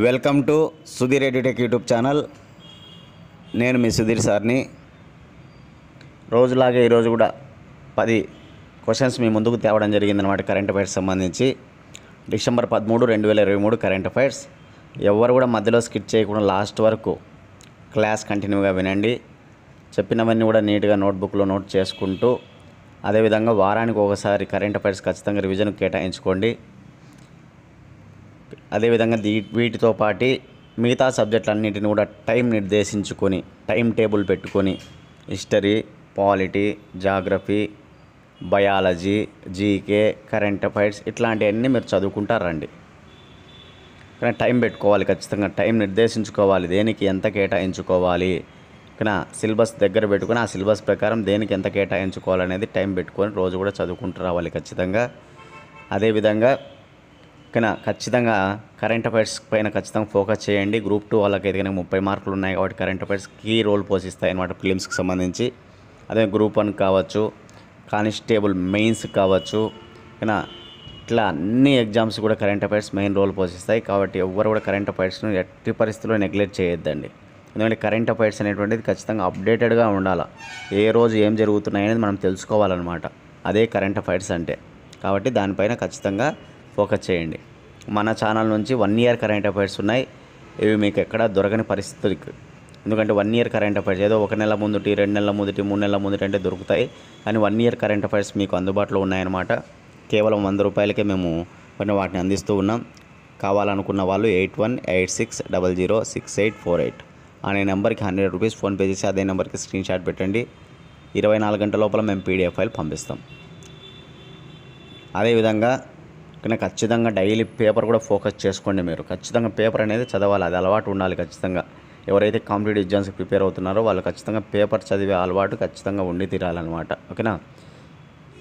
Welcome to Sudheer edutech YouTube channel. నేను మీ సుధీర్ సార్ని. రోజులాగే ఈరోజు కూడా 10 క్వశ్చన్స్ మీ ముందుకు తేవడం జరిగిందన్నమాట. కరెంట్ అఫైర్స్ సంబంధించి డిసెంబర్ 13, 2023 కరెంట్ అఫైర్స్. ఎవరు కూడా మధ్యలో స్కిప్ చేయకుండా లాస్ట్ వరకు క్లాస్ కంటిన్యూగా వినండి. చెప్పినవన్నీ కూడా నీట్గా నోట్బుక్లో నోట్ చేసుకుంటూ, అదేవిధంగా వారానికి ఒకసారి కరెంట్ అఫైర్స్ ఖచ్చితంగా రివిజన్ కేటాయించుకోండి. అదేవిధంగా వీటితో పాటు మిగతా సబ్జెక్టులన్నింటిని కూడా టైం నిర్దేశించుకొని, టైం టేబుల్ పెట్టుకొని history, polity, geography, biology, GK, current affairs ఇట్లాంటివన్నీ మీరు చదువుకుంటారండి. కానీ టైం పెట్టుకోవాలి, ఖచ్చితంగా టైం నిర్దేశించుకోవాలి. దేనికి ఎంత కేటాయించుకోవాలి, కానీ సిలబస్ దగ్గర పెట్టుకొని ఆ సిలబస్ ప్రకారం దేనికి ఎంత కేటాయించుకోవాలనేది టైం పెట్టుకొని రోజు కూడా చదువుకుంటూ రావాలి ఖచ్చితంగా. అదేవిధంగా కానీ ఖచ్చితంగా కరెంట్ అఫైర్స్ పైన ఖచ్చితంగా ఫోకస్ చేయండి. గ్రూప్ 2 వాళ్ళకైతే కనుక 30 మార్కులు ఉన్నాయి కాబట్టి కరెంట్ అఫైర్స్ కీ రోల్ పోషిస్తాయి అన్నమాట ప్రిలిమ్స్కి సంబంధించి. అదే గ్రూప్ 1 కావచ్చు, కానిస్టేబుల్ మెయిన్స్ కావచ్చు, కానీ ఇట్లా అన్ని ఎగ్జామ్స్ కూడా కరెంట్ అఫైర్స్ మెయిన్ రోల్ పోషిస్తాయి. కాబట్టి ఎవరు కూడా కరెంట్ అఫైర్స్ను ఎట్టి పరిస్థితుల్లో నెగ్లెక్ట్ చేయొద్దండి. ఎందుకంటే కరెంట్ అఫైర్స్ అనేటువంటిది ఖచ్చితంగా అప్డేటెడ్గా ఉండాలి. ఏ రోజు ఏం జరుగుతున్నాయి అనేది మనం తెలుసుకోవాలన్నమాట. అదే కరెంట్ అఫైర్స్ అంటే. కాబట్టి దానిపైన ఖచ్చితంగా ఫోకస్ చేయండి. మన ఛానల్ నుంచి 1 ఇయర్ కరెంట్ అఫైర్స్ ఉన్నాయి. ఇవి మీకు ఎక్కడ దొరకని పరిస్థితులకి. ఎందుకంటే 1 ఇయర్ కరెంట్ అఫైర్స్ ఏదో 1 నెల ముందుటి, 2 నెలల ముందుటి, 3 నెలల ముందుటి అంటే దొరుకుతాయి. కానీ 1 ఇయర్ కరెంట్ అఫైర్స్ మీకు అందుబాటులో ఉన్నాయన్నమాట. కేవలం 100 రూపాయలకే మేము వాటిని అందిస్తూ ఉన్నాం. కావాలనుకున్న వాళ్ళు 8186006848 అనే నెంబర్కి 100 రూపీస్ ఫోన్పే చేసి అదే నెంబర్కి స్క్రీన్ షాట్ పెట్టండి. 24 గంటల లోపల మేము పీడిఎఫ్ ఫైల్ పంపిస్తాం. అదేవిధంగా కానీ ఖచ్చితంగా డైలీ పేపర్ కూడా ఫోకస్ చేసుకోండి. మీరు ఖచ్చితంగా పేపర్ అనేది చదవాలి, అది అలవాటు ఉండాలి ఖచ్చితంగా. ఎవరైతే కాంపిటేటివ్ ఎగ్జామ్స్కి ప్రిపేర్ అవుతున్నారో వాళ్ళు ఖచ్చితంగా పేపర్ చదివే అలవాటు ఖచ్చితంగా ఉండి తీరాలన్నమాట. ఓకేనా?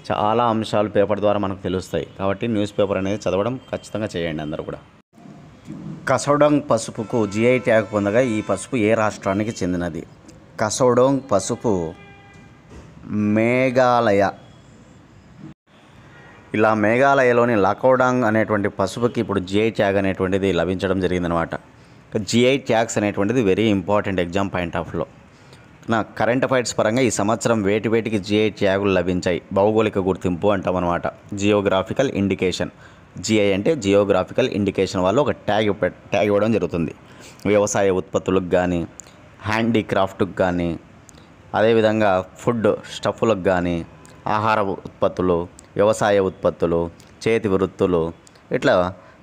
చాలా అంశాలు పేపర్ ద్వారా మనకు తెలుస్తాయి. కాబట్టి న్యూస్ పేపర్ అనేది చదవడం ఖచ్చితంగా చేయండి అందరూ కూడా. కసౌడాంగ్ పసుపుకు జిఐ ట్యాగ్ పొందగా ఈ పసుపు ఏ రాష్ట్రానికి చెందినది? కసౌడాంగ్ పసుపు మేఘాలయ. ఇలా మేఘాలయలోని లకౌడాంగ్ అనేటువంటి పసుపుకి ఇప్పుడు జిఐ ట్యాగ్ అనేటువంటిది లభించడం జరిగిందనమాట. జిఐ ట్యాగ్స్ అనేటువంటిది వెరీ ఇంపార్టెంట్ ఎగ్జామ్ పాయింట్ ఆఫ్లో. నా కరెంట్ అఫైర్స్ పరంగా ఈ సంవత్సరం వేటికి జిఐ ట్యాగులు లభించాయి. భౌగోళిక గుర్తింపు అంటామన్నమాట. Geographical indication. జిఐ అంటే జియోగ్రాఫికల్ ఇండికేషన్ వాళ్ళు ఒక ట్యాగ్ ఇవ్వడం జరుగుతుంది. వ్యవసాయ ఉత్పత్తులకు కానీ, హ్యాండీక్రాఫ్ట్కి కానీ, అదేవిధంగా ఫుడ్ స్టఫ్లకు కానీ, ఆహార ఉత్పత్తులు, వ్యవసాయ ఉత్పత్తులు, చేతి వృత్తులు, ఇట్లా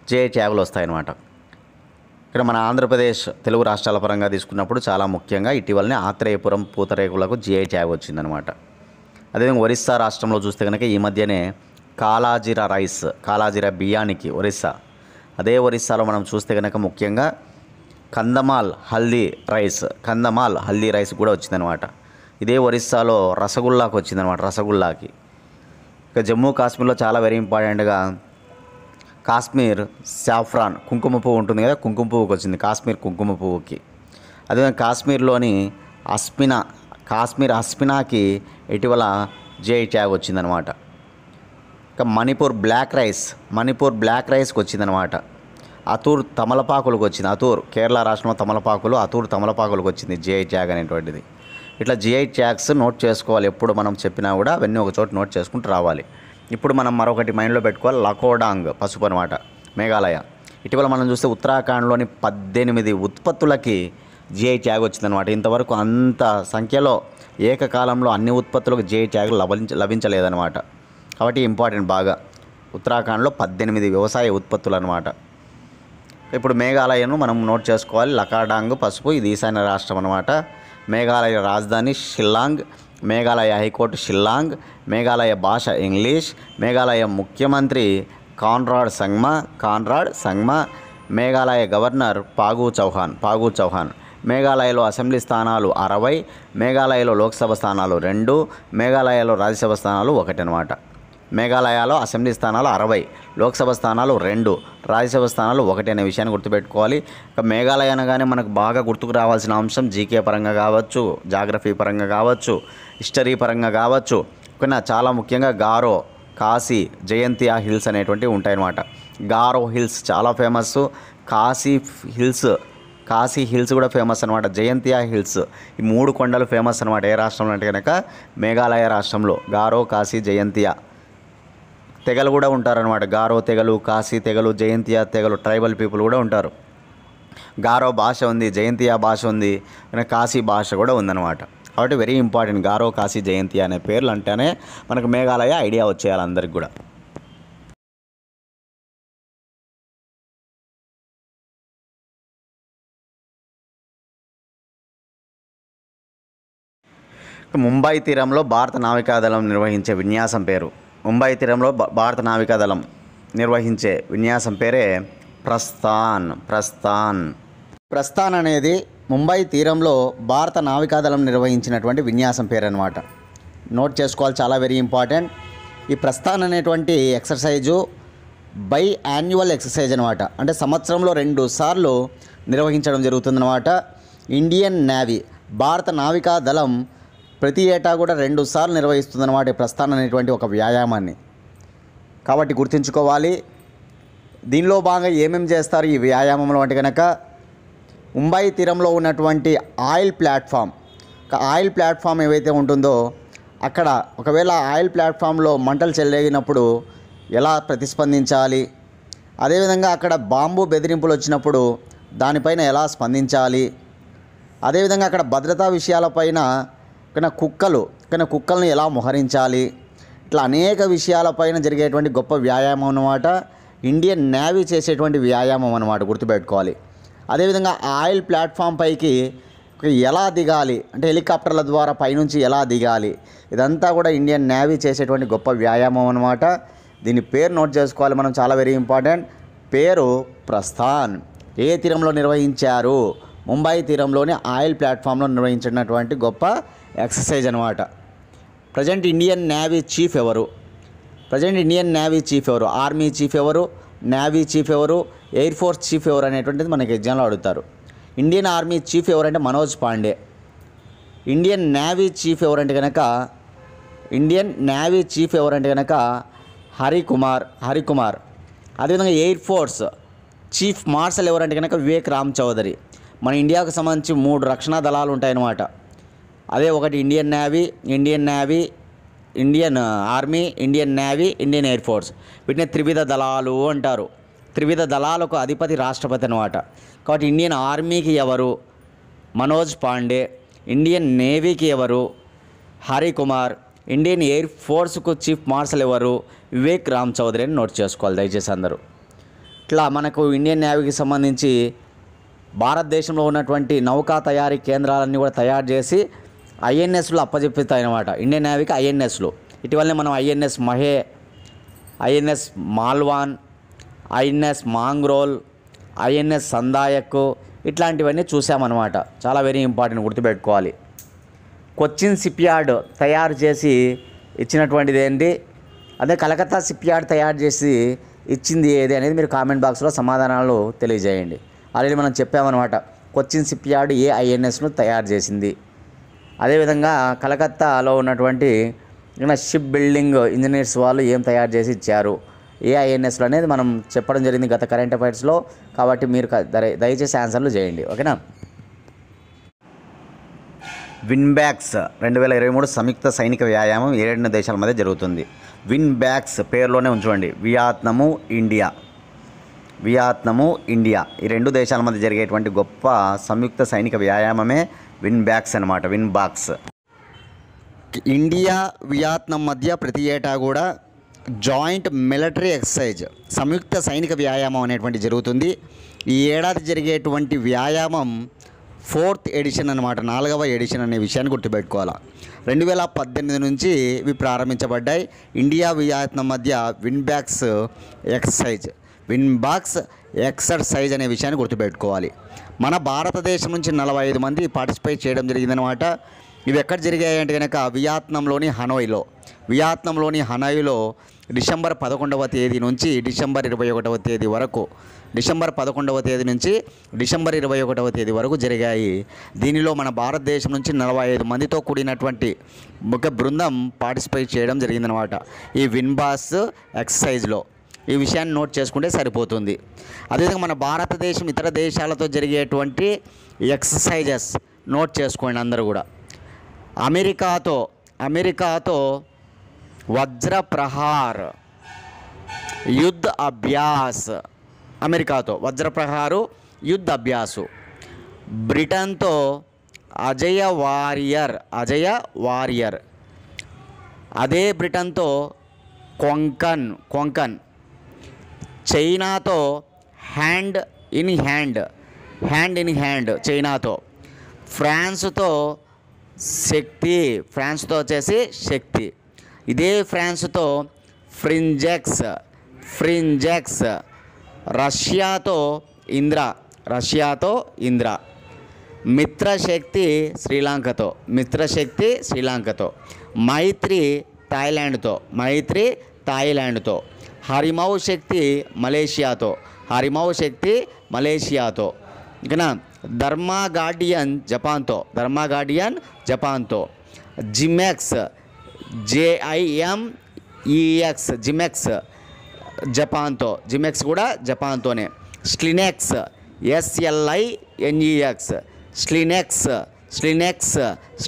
జిఐ ట్యాగులు వస్తాయన్నమాట. ఇక్కడ మన ఆంధ్రప్రదేశ్ తెలుగు రాష్ట్రాల పరంగా తీసుకున్నప్పుడు చాలా ముఖ్యంగా ఇటీవలనే ఆత్రేయపురం పూతరేకులకు జిఐ ట్యాగ్ వచ్చిందనమాట. అదేవిధంగా ఒరిస్సా రాష్ట్రంలో చూస్తే కనుక ఈ మధ్యనే కాలాజీరా రైస్, కాలాజీరా బియ్యానికి ఒరిస్సా. అదే ఒరిస్సాలో మనం చూస్తే కనుక ముఖ్యంగా కందమాల్ హల్దీ రైస్ కూడా వచ్చిందనమాట. ఇదే ఒరిస్సాలో రసగుల్లాకు వచ్చిందనమాట, రసగుల్లాకి. ఇక జమ్మూ కాశ్మీర్లో చాలా వెరీ ఇంపార్టెంట్గా కాశ్మీర్ సాఫ్రాన్ కుంకుమ పువ్వు ఉంటుంది కదా, కుంకుమ పువ్వుకి వచ్చింది, కాశ్మీర్ కుంకుమ పువ్వుకి. అదేవిధంగా కాశ్మీర్లోని కాశ్మీర్ అస్మినాకి ఇటీవల జిఐ ట్యాగ్ వచ్చిందనమాట. ఇక మణిపూర్ బ్లాక్ రైస్కి వచ్చిందనమాట. అతూర్ తమలపాకులకు వచ్చింది. కేరళ రాష్ట్రంలో అతూర్ తమలపాకులకు వచ్చింది జిఐ ట్యాగ్ అనేటువంటిది. ఇట్లా జిఐ ట్యాగ్స్ నోట్ చేసుకోవాలి. ఎప్పుడు మనం చెప్పినా కూడా అవన్నీ ఒక చోట నోట్ చేసుకుంటూ రావాలి. ఇప్పుడు మనం మరొకటి మైండ్లో పెట్టుకోవాలి. లకోడాంగ్ పసుపు అనమాట, మేఘాలయ. ఇటీవల మనం చూస్తే ఉత్తరాఖండ్లోని 18 ఉత్పత్తులకి జిఐ ట్యాగ్ వచ్చిందనమాట. ఇంతవరకు అంత సంఖ్యలో ఏకకాలంలో అన్ని ఉత్పత్తులకు జిఐ ట్యాగ్ లభించలేదన్నమాట. కాబట్టి ఇంపార్టెంట్ బాగా. ఉత్తరాఖండ్లో 18 వ్యవసాయ ఉత్పత్తులు అనమాట. ఇప్పుడు మేఘాలయను మనం నోట్ చేసుకోవాలి. లకాడాంగ్ పసుపు, ఇది ఈశాన్య రాష్ట్రం అనమాట. మేఘాలయ రాజధాని షిల్లాంగ్, మేఘాలయ హైకోర్టు షిల్లాంగ్, మేఘాలయ భాష ఇంగ్లీష్, మేఘాలయ ముఖ్యమంత్రి కాన్రాడ్ సంగ్మా, మేఘాలయ గవర్నర్ పాగు చౌహాన్. మేఘాలయలో అసెంబ్లీ స్థానాలు 60, మేఘాలయలో లోక్సభ స్థానాలు 2, మేఘాలయలో రాజ్యసభ స్థానాలు 1 అనమాట. మేఘాలయలో అసెంబ్లీ స్థానాలు 60, లోక్సభ స్థానాలు 2, రాజ్యసభ స్థానాలు 1 అనే విషయాన్ని గుర్తుపెట్టుకోవాలి. ఇక మేఘాలయ అనగానే మనకు బాగా గుర్తుకు రావాల్సిన అంశం జీకే పరంగా కావచ్చు, జాగ్రఫీ పరంగా కావచ్చు, హిస్టరీ పరంగా కావచ్చు, కానీ చాలా ముఖ్యంగా గారో, కాశీ, జయంతియా హిల్స్ అనేటువంటివి ఉంటాయన్నమాట. గారో హిల్స్ చాలా ఫేమస్. కాశీ హిల్స్ కూడా ఫేమస్ అనమాట. జయంతియా హిల్స్, ఈ 3 కొండలు ఫేమస్ అనమాట. ఏ రాష్ట్రంలో అంటే కనుక మేఘాలయ రాష్ట్రంలో. గారో, కాశీ, జయంతియా తెగలు కూడా ఉంటారనమాట. గారో తెగలు, కాశీ తెగలు, జయంతియా తెగలు, ట్రైబల్ పీపుల్ కూడా ఉంటారు. గారో భాష ఉంది, జయంతియా భాష ఉంది, కాశీ భాష కూడా ఉందన్నమాట. కాబట్టి వెరీ ఇంపార్టెంట్. గారో, కాశీ, జయంతియా అనే పేర్లు అంటేనే మనకు మేఘాలయ ఐడియా వచ్చేయాలి అందరికి కూడా. ముంబై తీరంలో భారత నావికాదళం నిర్వహించే విన్యాసం పేరు. ముంబై తీరంలో భారత నావికాదళం నిర్వహించే విన్యాసం పేరే ప్రస్థాన్ అనేది ముంబై తీరంలో భారత నావికాదళం నిర్వహించినటువంటి విన్యాసం పేరు అనమాట. నోట్ చేసుకోవాలి, చాలా వెరీ ఇంపార్టెంట్. ఈ ప్రస్థాన్ అనేటువంటి ఎక్సర్సైజు యాన్యువల్ ఎక్సర్సైజ్ అనమాట. అంటే సంవత్సరంలో 2 సార్లు నిర్వహించడం జరుగుతుందన్నమాట. ఇండియన్ నేవీ, భారత నావికాదళం ప్రతి ఏటా కూడా 2 సార్లు నిర్వహిస్తుందన్నమాట ఈ ప్రస్థాన్ అనేటువంటి ఒక వ్యాయామాన్ని. కాబట్టి గుర్తుంచుకోవాలి. దీనిలో భాగంగా ఏమేమి చేస్తారు ఈ వ్యాయామంలో అంటే కనుక, ముంబై తీరంలో ఉన్నటువంటి ఆయిల్ ప్లాట్ఫామ్ ఏవైతే ఉంటుందో అక్కడ ఒకవేళ ఆయిల్ ప్లాట్ఫామ్లో మంటలు చెలరేగినప్పుడు ఎలా ప్రతిస్పందించాలి, అదేవిధంగా అక్కడ బాంబు బెదిరింపులు వచ్చినప్పుడు దానిపైన ఎలా స్పందించాలి, అదేవిధంగా అక్కడ భద్రతా విషయాలపైన కుక్కలను ఎలా మోహరించాలి, ఇట్లా అనేక విషయాలపైన జరిగేటువంటి గొప్ప వ్యాయామం అన్నమాట. ఇండియన్ నేవీ చేసేటువంటి వ్యాయామం అన్నమాట, గుర్తుపెట్టుకోవాలి. అదేవిధంగా ఆయిల్ ప్లాట్ఫామ్ పైకి ఎలా దిగాలి అంటే హెలికాప్టర్ల ద్వారా పైనుంచి ఎలా దిగాలి, ఇదంతా కూడా ఇండియన్ నేవీ చేసేటువంటి గొప్ప వ్యాయామం అన్నమాట. దీని పేరు నోట్ చేసుకోవాలి మనం, చాలా వెరీ ఇంపార్టెంట్. పేరు ప్రస్థాన్. ఏ తీరంలో నిర్వహించారు? ముంబై తీరంలోని ఆయిల్ ప్లాట్ఫామ్లో నిర్వహించినటువంటి గొప్ప ఎక్సర్సైజ్ అనమాట. ప్రజెంట్ ఇండియన్ నేవీ చీఫ్ ఎవరు? ఆర్మీ చీఫ్ ఎవరు, నేవీ చీఫ్ ఎవరు, ఎయిర్ ఫోర్స్ చీఫ్ ఎవరు అనేటువంటిది మనకి ఎగ్జామ్లో అడుగుతారు. ఇండియన్ ఆర్మీ చీఫ్ ఎవరంటే Manoj Pandey. Indian navy chief ఎవరంటే కనుక హరికుమార్. అదేవిధంగా ఎయిర్ ఫోర్స్ చీఫ్ మార్షల్ ఎవరంటే కనుక వివేక్ రామ్ చౌదరి. మన ఇండియాకు సంబంధించి 3 రక్షణ దళాలు ఉంటాయన్నమాట. అదే ఒకటి Indian army, Indian navy, Indian air force. వీటిని త్రివిధ దళాలు అంటారు. త్రివిధ దళాలకు అధిపతి రాష్ట్రపతి అనమాట. కాబట్టి ఇండియన్ ఆర్మీకి ఎవరు? మనోజ్ పాండే. ఇండియన్ నేవీకి ఎవరు? హరికుమార్. ఇండియన్ ఎయిర్ ఫోర్స్కు చీఫ్ మార్షల్ ఎవరు? వివేక్ రామ్ చౌదరి అని నోట్ చేసుకోవాలి దయచేసి అందరూ. ఇట్లా మనకు ఇండియన్ నేవీకి సంబంధించి భారతదేశంలో ఉన్నటువంటి నౌకా తయారీ కేంద్రాలన్నీ కూడా తయారు చేసి ఐఎన్ఎస్లు అప్పజెప్పుతాయన్నమాట. ఇండియన్ నేవీకి ఐఎన్ఎస్లు. ఇటీవలనే మనం INS Mahe, INS Malvan, INS Mangrol, INS Sandhayak ఇట్లాంటివన్నీ చూసామన్నమాట. చాలా వెరీ ఇంపార్టెంట్, గుర్తుపెట్టుకోవాలి. కొచ్చిన్ షిప్ యార్డ్ తయారు చేసి ఇచ్చినటువంటిది ఏంటి? అదే కలకత్తా షిప్ యార్డ్ తయారు చేసి ఇచ్చింది ఏది అనేది మీరు కామెంట్ బాక్స్లో సమాధానాలు తెలియజేయండి. ఆల్రెడీ మనం చెప్పామన్నమాట, కొచ్చిన్ షిప్ యార్డ్ ఏ ఐఎన్ఎస్ను తయారు చేసింది. అదేవిధంగా కలకత్తాలో ఉన్నటువంటి షిప్ బిల్డింగ్ ఇంజనీర్స్ వాళ్ళు ఏం తయారు చేసి ఇచ్చారు, ఏ ఐఎన్ఎస్లు అనేది మనం చెప్పడం జరిగింది గత కరెంట్ అఫైర్స్లో. కాబట్టి మీరు దయచేసి ఆన్సర్లు చేయండి, ఓకేనా. విన్బ్యాక్స్ 2023 సంయుక్త సైనిక వ్యాయామం ఏ 2 దేశాల మధ్య జరుగుతుంది? విన్బ్యాక్స్ పేరులోనే ఉంచుకోండి. Vietnam, India. ఈ 2 దేశాల మధ్య జరిగేటువంటి గొప్ప సంయుక్త సైనిక వ్యాయామమే విన్బ్యాక్స్ అనమాట. విన్బాక్స్. ఇండియా వియత్నాం మధ్య ప్రతి ఏటా కూడా జాయింట్ మిలిటరీ ఎక్సర్సైజ్, సంయుక్త సైనిక వ్యాయామం అనేటువంటి జరుగుతుంది. ఈ ఏడాది జరిగేటువంటి వ్యాయామం 4th ఎడిషన్ అనమాట, 4వ ఎడిషన్ అనే విషయాన్ని గుర్తుపెట్టుకోవాలి. 2018 నుంచి ఇవి ప్రారంభించబడ్డాయి. ఇండియా వియత్నాం మధ్య విన్బాక్స్ ఎక్సర్సైజ్ అనే విషయాన్ని గుర్తుపెట్టుకోవాలి. మన భారతదేశం నుంచి 45 మంది పార్టిసిపేట్ చేయడం జరిగిందనమాట. ఇవి ఎక్కడ జరిగాయి అంటే కనుక వియత్నాంలోని హనోయిలో డిసెంబర్ 11వ తేదీ నుంచి డిసెంబర్ 21వ తేదీ వరకు, డిసెంబర్ 11వ తేదీ నుంచి డిసెంబర్ 21వ తేదీ వరకు జరిగాయి. దీనిలో మన భారతదేశం నుంచి 45 మందితో కూడినటువంటి ఒక బృందం పార్టిసిపేట్ చేయడం జరిగిందనమాట ఈ విన్బాక్స్ ఎక్సర్సైజ్లో. ఈ విషయాన్ని నోట్ చేసుకుంటే సరిపోతుంది. అదేవిధంగా మన భారతదేశం ఇతర దేశాలతో జరిగేటువంటి ఎక్సర్సైజెస్ నోట్ చేసుకోండి అందరూ కూడా. అమెరికాతో వజ్ర ప్రహార్ యుద్ధ అభ్యాస్, అమెరికాతో వజ్ర ప్రహారు యుద్ధ అభ్యాసు. బ్రిటన్తో అజయ వారియర్, అదే బ్రిటన్తో కొంకన్. చైనాతో హ్యాండ్ ఇన్ హ్యాండ్ చైనాతో. ఫ్రాన్స్తో ఫ్రాన్స్తో వచ్చేసి శక్తి. ఇదే ఫ్రాన్స్తో ఫ్రింజెక్స్. రష్యాతో ఇంద్ర. మిత్రశక్తి శ్రీలంకతో. మైత్రి థాయిలాండ్తో. హరిమౌ శక్తి మలేషియాతో. ఇకనా ధర్మా గార్డియన్ జపాన్తో. జిమెక్స్ జిమెక్స్ జపాన్తో. జిమెక్స్ కూడా జపాన్తోనే. స్లినెక్స్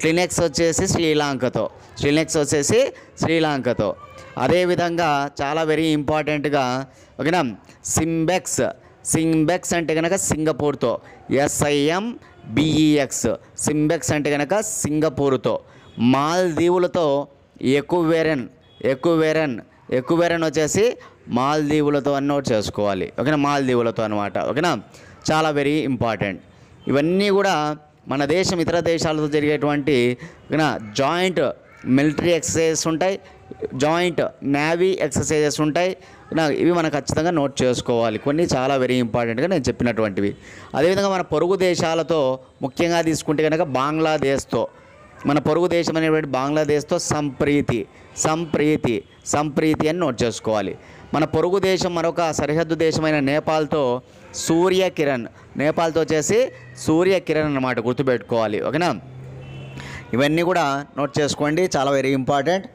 స్లినెక్స్ వచ్చేసి శ్రీలంకతో. అదేవిధంగా చాలా వెరీ ఇంపార్టెంట్గా ఓకేనా సింబెక్స్ అంటే కనుక సింగపూర్తో. సింబెక్స్ అంటే కనుక సింగపూర్తో. మాల్దీవులతో ఎకువెరన్ వచ్చేసి మాల్దీవులతో అని నోట్ చేసుకోవాలి. ఓకేనా, మాల్దీవులతో అనమాట. ఓకేనా, చాలా వెరీ ఇంపార్టెంట్. ఇవన్నీ కూడా మన దేశం ఇతర దేశాలతో జరిగేటువంటి ఓకేనా జాయింట్ మిలిటరీ ఎక్సర్సైజెస్ ఉంటాయి, జాయింట్ నేవీ ఎక్సర్సైజెస్ ఉంటాయి. ఇవి మనం ఖచ్చితంగా నోట్ చేసుకోవాలి. కొన్ని చాలా వెరీ ఇంపార్టెంట్గా నేను చెప్పినటువంటివి. అదేవిధంగా మన పొరుగు దేశాలతో ముఖ్యంగా తీసుకుంటే కనుక బంగ్లాదేశ్తో, మన పొరుగు దేశం అనేటువంటి బంగ్లాదేశ్తో సంప్రీతి అని నోట్ చేసుకోవాలి. మన పొరుగు దేశం మరొక సరిహద్దు దేశమైన నేపాల్తో నేపాల్తో వచ్చేసి సూర్యకిరణ్ అన్నమాట, గుర్తుపెట్టుకోవాలి. ఓకేనా, ఇవన్నీ కూడా నోట్ చేసుకోండి, చాలా వెరీ ఇంపార్టెంట్.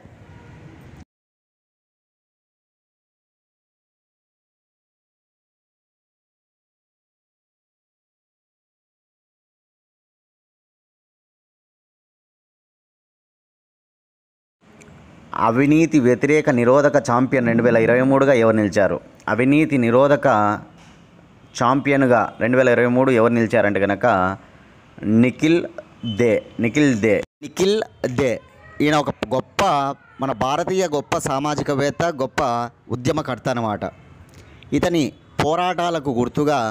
అవినీతి వ్యతిరేక నిరోధక ఛాంపియన్ 2023గా ఎవరు నిలిచారు? అవినీతి నిరోధక ఛాంపియన్గా 2023 ఎవరు నిలిచారంటే కనుక నిఖిల్ దే. ఈయన ఒక గొప్ప మన భారతీయ గొప్ప సామాజికవేత్త, గొప్ప ఉద్యమకర్త అన్నమాట. ఇతని పోరాటాలకు గుర్తుగా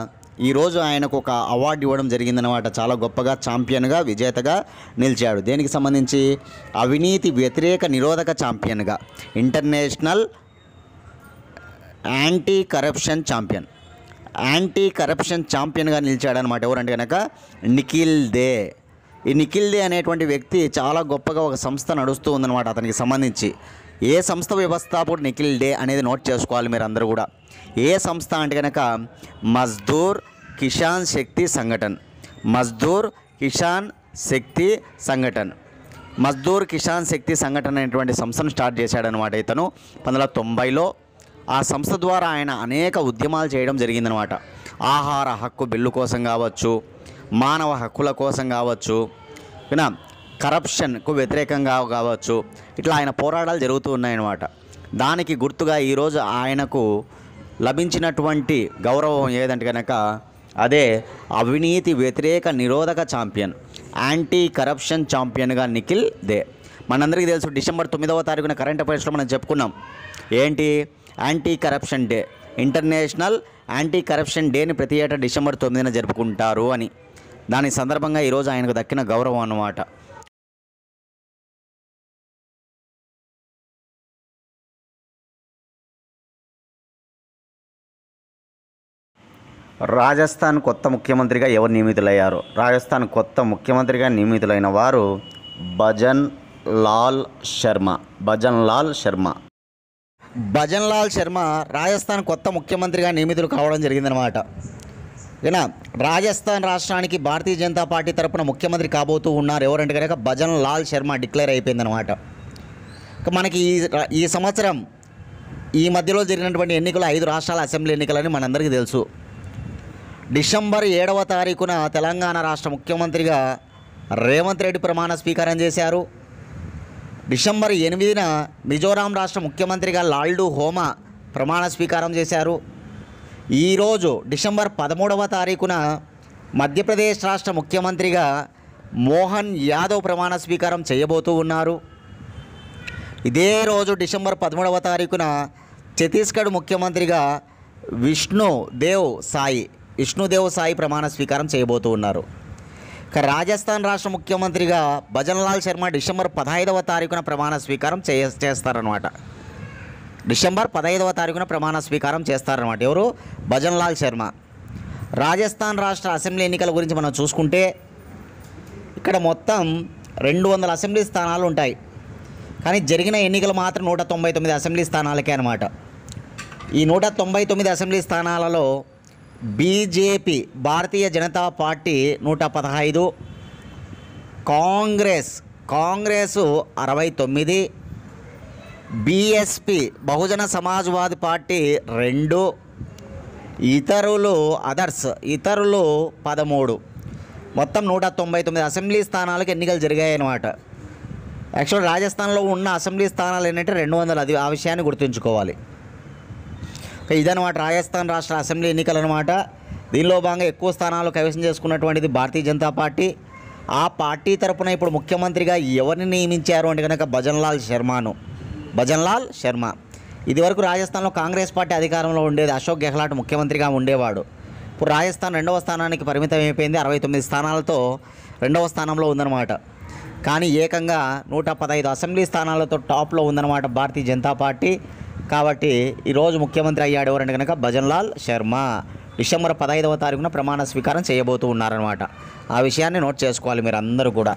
ఈరోజు ఆయనకు ఒక అవార్డు ఇవ్వడం జరిగిందనమాట. చాలా గొప్పగా ఛాంపియన్గా, విజేతగా నిలిచాడు. దేనికి సంబంధించి? అవినీతి వ్యతిరేక నిరోధక ఛాంపియన్గా, ఇంటర్నేషనల్ యాంటీ కరప్షన్ ఛాంపియన్గా నిలిచాడనమాట. ఎవరంటే కనుక నిఖిల్ దే. ఈ నిఖిల్ దే అనేటువంటి వ్యక్తి చాలా గొప్పగా ఒక సంస్థ నడుస్తూ ఉందన్నమాట అతనికి సంబంధించి. ఏ సంస్థ వ్యవస్థాపకుడు నిఖిల్ డే అనేది నోట్ చేసుకోవాలి మీరు అందరూ కూడా. ఏ సంస్థ అంటే కనుక మజ్దూర్ కిసాన్ శక్తి సంఘటన్ అనేటువంటి సంస్థను స్టార్ట్ చేశాడనమాట ఇతను 1990లో. ఆ సంస్థ ద్వారా ఆయన అనేక ఉద్యమాలు చేయడం జరిగిందనమాట. ఆహార హక్కు బిల్లు కోసం కావచ్చు, మానవ హక్కుల కోసం కావచ్చు, కరప్షన్కు వ్యతిరేకంగా కావచ్చు, ఇట్లా ఆయన పోరాటాలు జరుగుతూ ఉన్నాయన్నమాట. దానికి గుర్తుగా ఈరోజు ఆయనకు లభించినటువంటి గౌరవం ఏదంటే కనుక అదే అవినీతి వ్యతిరేక నిరోధక ఛాంపియన్, యాంటీ కరప్షన్ ఛాంపియన్గా నిఖిల్ దే. మనందరికీ తెలుసు డిసెంబర్ 9వ తారీఖున కరెంట్ అఫైర్స్లో మనం చెప్పుకున్నాం. ఏంటి? Anti corruption day, international anti corruption డేని ప్రతి ఏటా డిసెంబర్ 9న జరుపుకుంటారు అని. దాని సందర్భంగా ఈరోజు ఆయనకు దక్కిన గౌరవం అన్నమాట. రాజస్థాన్ కొత్త ముఖ్యమంత్రిగా ఎవరు నియమితులయ్యారు? రాజస్థాన్ కొత్త ముఖ్యమంత్రిగా నియమితులైన వారు భజన్ లాల్ శర్మ రాజస్థాన్ కొత్త ముఖ్యమంత్రిగా నియమితులు కావడం జరిగిందనమాట. ఏనా, రాజస్థాన్ రాష్ట్రానికి భారతీయ జనతా పార్టీ తరపున ముఖ్యమంత్రి కాబోతూ ఉన్నారు. ఎవరంటే కనుక భజన్ లాల్ శర్మ డిక్లేర్ అయిపోయిందనమాట. మనకి ఈ సంవత్సరం ఈ మధ్యలో జరిగినటువంటి ఎన్నికలు 5 రాష్ట్రాల అసెంబ్లీ ఎన్నికలని మనందరికీ తెలుసు. డిసెంబర్ 7వ తారీఖున తెలంగాణ రాష్ట్ర ముఖ్యమంత్రిగా రేవంత్ రెడ్డి ప్రమాణ స్వీకారం చేశారు. డిసెంబర్ 8న మిజోరాం రాష్ట్ర ముఖ్యమంత్రిగా లాల్డు హోమా ప్రమాణ స్వీకారం చేశారు. ఈరోజు డిసెంబర్ 13వ తారీఖున మధ్యప్రదేశ్ రాష్ట్ర ముఖ్యమంత్రిగా మోహన్ యాదవ్ ప్రమాణ స్వీకారం చేయబోతూ ఉన్నారు. ఇదే రోజు డిసెంబర్ 13వ తారీఖున ఛత్తీస్గఢ్ ముఖ్యమంత్రిగా విష్ణుదేవ్ సాయి ప్రమాణ స్వీకారం చేయబోతూ ఉన్నారు. ఇక రాజస్థాన్ రాష్ట్ర ముఖ్యమంత్రిగా భజన్లాల్ శర్మ డిసెంబర్ 15వ తారీఖున ప్రమాణ స్వీకారం చేస్తారనమాట. డిసెంబర్ 15వ తారీఖున ప్రమాణ స్వీకారం చేస్తారనమాట. ఎవరు? భజన్లాల్ శర్మ. రాజస్థాన్ రాష్ట్ర అసెంబ్లీ ఎన్నికల గురించి మనం చూసుకుంటే ఇక్కడ మొత్తం 200 అసెంబ్లీ స్థానాలు ఉంటాయి. కానీ జరిగిన ఎన్నికలు మాత్రం 199 అసెంబ్లీ స్థానాలకే అనమాట. ఈ 199 అసెంబ్లీ స్థానాలలో BJP Bharatiya Janata party 115, Congress 69, BSP బహుజన సమాజ్వాదీ పార్టీ 2, ఇతరులు 13. మొత్తం 199 అసెంబ్లీ స్థానాలకు ఎన్నికలు జరిగాయి అన్నమాట. యాక్చువల్ రాజస్థాన్లో ఉన్న అసెంబ్లీ స్థానాలు ఏంటంటే 200. అది ఆ విషయాన్ని గుర్తుంచుకోవాలి. ఇదన్నమాట రాజస్థాన్ రాష్ట్ర అసెంబ్లీ ఎన్నికలు అనమాట. దీనిలో భాగంగా ఎక్కువ స్థానాలు కైవసం చేసుకున్నటువంటిది భారతీయ జనతా పార్టీ. ఆ పార్టీ తరపున ఇప్పుడు ముఖ్యమంత్రిగా ఎవరిని నియమించారు అంటే కనుక భజన్లాల్ శర్మ. ఇదివరకు రాజస్థాన్లో కాంగ్రెస్ పార్టీ అధికారంలో ఉండేది. అశోక్ గెహ్లాట్ ముఖ్యమంత్రిగా ఉండేవాడు. ఇప్పుడు రాజస్థాన్ 2వ స్థానానికి పరిమితం అయిపోయింది. 69 స్థానాలతో 2వ స్థానంలో ఉందన్నమాట. కానీ ఏకంగా 115 అసెంబ్లీ స్థానాలతో టాప్లో ఉందన్నమాట భారతీయ జనతా పార్టీ. కాబట్టి ఈరోజు ముఖ్యమంత్రి అయ్యాడు ఎవరంటే కనుక భజన్లాల్ శర్మ. డిసెంబర్ 15వ తారీఖున ప్రమాణ స్వీకారం చేయబోతూ ఉన్నారనమాట. ఆ విషయాన్ని నోట్ చేసుకోవాలి మీరు అందరూ కూడా.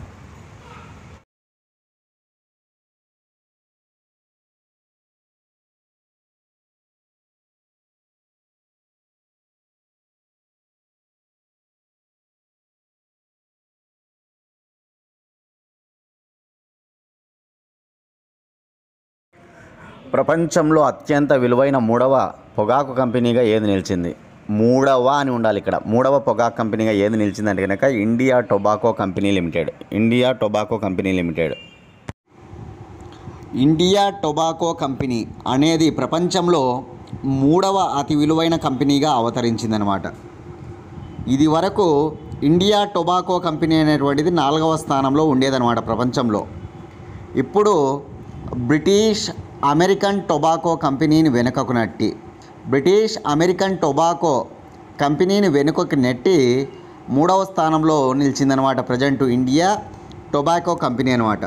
ప్రపంచంలో అత్యంత విలువైన 3వ పొగాకు కంపెనీగా ఏది నిలిచింది? 3వ అని ఉండాలి ఇక్కడ. 3వ పొగాకు కంపెనీగా ఏది నిలిచిందంటే కనుక India tobacco company limited. India tobacco company అనేది ప్రపంచంలో 3వ అతి విలువైన కంపెనీగా అవతరించిందనమాట. ఇది వరకు ఇండియా టొబాకో కంపెనీ అనేటువంటిది 4వ స్థానంలో ఉండేదన్నమాట ప్రపంచంలో. ఇప్పుడు బ్రిటిష్ అమెరికన్ టొబాకో కంపెనీని వెనుకకు నెట్టి నెట్టి 3వ స్థానంలో నిలిచిందనమాట ప్రజెంట్ ఇండియా టొబాకో కంపెనీ అనమాట.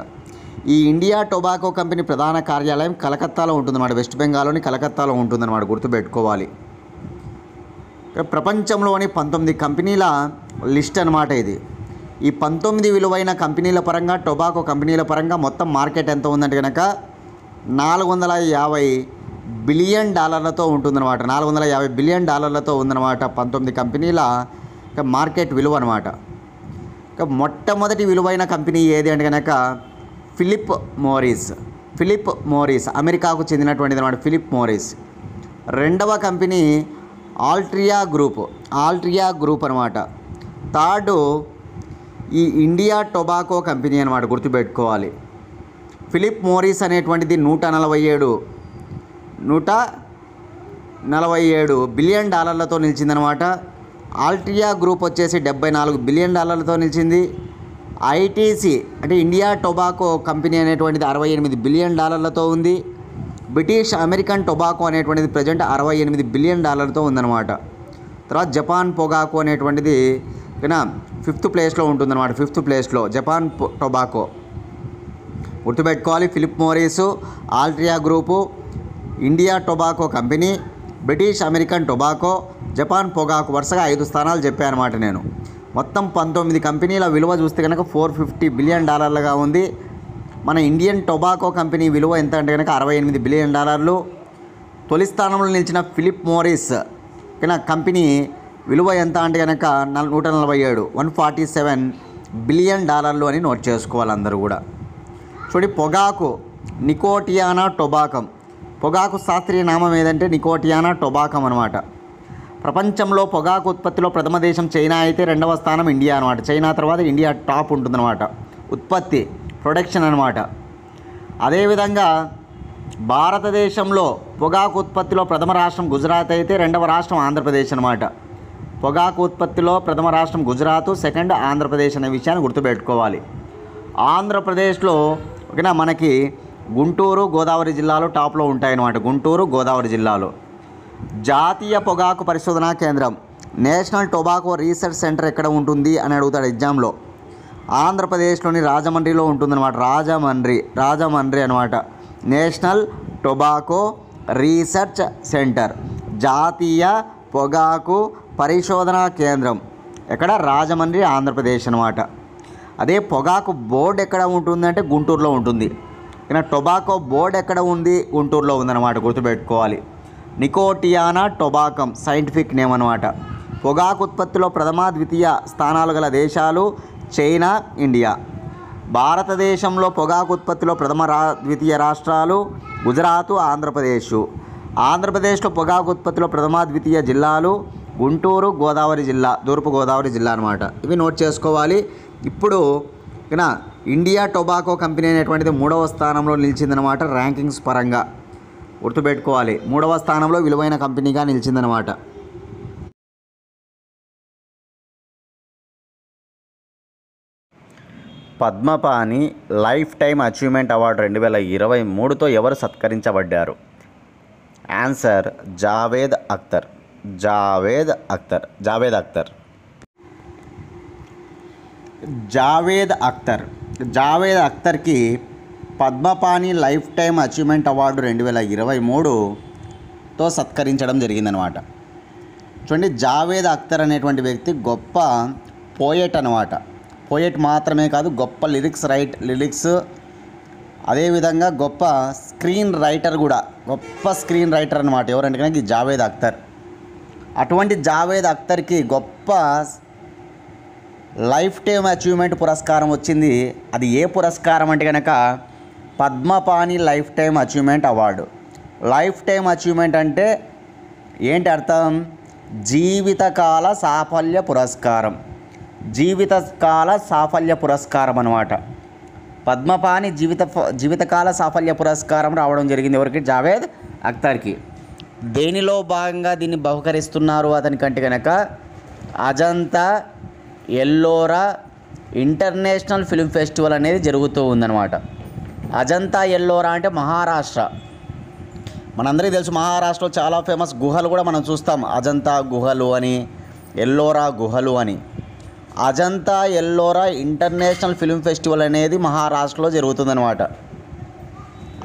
ఈ ఇండియా టొబాకో కంపెనీ ప్రధాన కార్యాలయం కలకత్తాలో ఉంటుందన్నమాట. వెస్ట్ బెంగాల్లోని కలకత్తాలో ఉంటుందన్నమాట. గుర్తుపెట్టుకోవాలి. ప్రపంచంలోని 19 కంపెనీల లిస్ట్ అనమాట ఇది. ఈ 19 విలువైన కంపెనీల పరంగా, టొబాకో కంపెనీల పరంగా మొత్తం మార్కెట్ ఎంత ఉందంటే కనుక $450 బిలియన్ ఉంటుందన్నమాట. $450 బిలియన్ ఉందన్నమాట 19 కంపెనీల మార్కెట్ విలువ అనమాట. మొట్టమొదటి విలువైన కంపెనీ ఏది అంటే కనుక ఫిలిప్ మోరిస్ అమెరికాకు చెందినటువంటిది అనమాట. Philip Morris. రెండవ కంపెనీ ఆల్ట్రియా గ్రూప్ అనమాట. థర్డ్ ఈ ఇండియా టొబాకో కంపెనీ అనమాట. గుర్తుపెట్టుకోవాలి. ఫిలిప్ మోరిస్ అనేటువంటిది 147 బిలియన్ డాలర్లతో నిలిచిందనమాట. ఆల్ట్రియా గ్రూప్ వచ్చేసి $74 బిలియన్ నిలిచింది. ఐటీసీ అంటే ఇండియా టొబాకో కంపెనీ అనేటువంటిది $68 బిలియన్ ఉంది. బ్రిటిష్ అమెరికన్ టొబాకో అనేటువంటిది ప్రజెంట్ $68 బిలియన్ ఉందన్నమాట. తర్వాత జపాన్ పొగాకు అనేటువంటిది 5th ప్లేస్లో ఉంటుందన్నమాట. 5th ప్లేస్లో జపాన్ టొబాకో. గుర్తుపెట్టుకోవాలి. Philip Morris, Altria group, India tobacco company, British American tobacco, Japan పొగాకు వరుసగా 5 స్థానాలు చెప్పానమాట నేను. మొత్తం 19 కంపెనీల విలువ చూస్తే కనుక $450 బిలియన్ ఉంది. మన ఇండియన్ టొబాకో కంపెనీ విలువ ఎంత అంటే కనుక $68 బిలియన్. తొలి స్థానంలో నిలిచిన ఫిలిప్ మోరిస్ కంపెనీ విలువ ఎంత అంటే కనుక 147 బిలియన్ అని నోట్ చేసుకోవాలి అందరూ కూడా. చూడండి, పొగాకు నికోటియానా టొబాకం. పొగాకు శాస్త్రీయ నామం ఏదంటే నికోటియానా టొబాకం అనమాట. ప్రపంచంలో పొగాకు ఉత్పత్తిలో ప్రథమ దేశం చైనా అయితే రెండవ స్థానం ఇండియా అనమాట. చైనా తర్వాత ఇండియా టాప్ ఉంటుందన్నమాట ఉత్పత్తి ప్రొడక్షన్ అనమాట. అదేవిధంగా భారతదేశంలో పొగాకు ఉత్పత్తిలో ప్రథమ రాష్ట్రం గుజరాత్ అయితే రెండవ రాష్ట్రం ఆంధ్రప్రదేశ్ అనమాట. పొగాకు ఉత్పత్తిలో ప్రథమ రాష్ట్రం గుజరాత్, సెకండ్ ఆంధ్రప్రదేశ్ అనే విషయాన్ని గుర్తుపెట్టుకోవాలి. ఆంధ్రప్రదేశ్లో ఓకేనా మనకి గుంటూరు, గోదావరి జిల్లాలు టాప్లో ఉంటాయన్నమాట. గుంటూరు, గోదావరి జిల్లాలో. జాతీయ పొగాకు పరిశోధనా కేంద్రం నేషనల్ టొబాకో రీసెర్చ్ సెంటర్ ఎక్కడ ఉంటుంది అని అడుగుతాడు ఎగ్జామ్లో. ఆంధ్రప్రదేశ్లోని రాజమండ్రిలో ఉంటుందన్నమాట. రాజమండ్రి అనమాట. నేషనల్ టొబాకో రీసెర్చ్ సెంటర్, జాతీయ పొగాకు పరిశోధనా కేంద్రం ఎక్కడ? రాజమండ్రి, ఆంధ్రప్రదేశ్ అనమాట. అదే పొగాకు బోర్డు ఎక్కడ ఉంటుందంటే గుంటూరులో ఉంటుంది. ఇక టొబాకో బోర్డు ఎక్కడ ఉంది? గుంటూరులో ఉందన్నమాట, గుర్తుపెట్టుకోవాలి. నికోటియానా టొబాకం సైంటిఫిక్ నేమ్ అనమాట. పొగాకు ఉత్పత్తిలో ప్రథమ, ద్వితీయ స్థానాలు గల దేశాలు చైనా, ఇండియా. భారతదేశంలో పొగాకు ఉత్పత్తిలో ప్రథమ, ద్వితీయ రాష్ట్రాలు గుజరాత్, ఆంధ్రప్రదేశ్. ఆంధ్రప్రదేశ్లో పొగాకు ఉత్పత్తిలో ప్రథమ, ద్వితీయ జిల్లాలు గుంటూరు, గోదావరి జిల్లా, తూర్పు గోదావరి జిల్లా అనమాట. ఇవి నోట్ చేసుకోవాలి. ఇప్పుడు ఇండియా టొబాకో కంపెనీ అనేటువంటిది 3వ స్థానంలో నిలిచిందనమాట. ర్యాంకింగ్స్ పరంగా గుర్తుపెట్టుకోవాలి. 3వ స్థానంలో విలువైన కంపెనీగా నిలిచిందనమాట. Padmapani lifetime achievement award 2023తో ఎవరు సత్కరించబడ్డారు? ఆన్సర్ జావేద్ అఖ్తర్. జావేద్ అఖ్తర్కి Padmapani lifetime achievement award 2023తో సత్కరించడం జరిగిందనమాట. చూడండి, జావేద్ అఖ్తర్ అనేటువంటి వ్యక్తి గొప్ప పోయెట్ అనమాట. పోయెట్ మాత్రమే కాదు, గొప్ప లిరిక్స్ అదేవిధంగా గొప్ప స్క్రీన్ రైటర్ అనమాట. ఎవరంటే కనుక జావేద్ అఖ్తర్. అటువంటి జావేద్ అఖ్తర్కి గొప్ప లైఫ్ టైమ్ అచీవ్మెంట్ పురస్కారం వచ్చింది. అది ఏ పురస్కారం అంటే కనుక Padmapani lifetime achievement award. Life time achievement అంటే ఏంటి అర్థం? జీవితకాల సాఫల్య పురస్కారం అన్నమాట. పద్మపాణి జీవితకాల సాఫల్య పురస్కారం రావడం జరిగింది ఎవరికి? జావేద్ అఖ్తర్కి. దేనిలో భాగంగా దీన్ని బహుకరిస్తున్నారు అతనికంటే కనుక Ajanta Ellora international film festival అనేది జరుగుతూ ఉందన్నమాట. అజంతా ఎల్లోరా అంటే మహారాష్ట్ర. మనందరికీ తెలుసు మహారాష్ట్రలో చాలా ఫేమస్ గుహలు కూడా మనం చూస్తాం. అజంతా గుహలు అని, ఎల్లోరా గుహలు అని. Ajanta Ellora international film festival అనేది మహారాష్ట్రలో జరుగుతుందన్నమాట.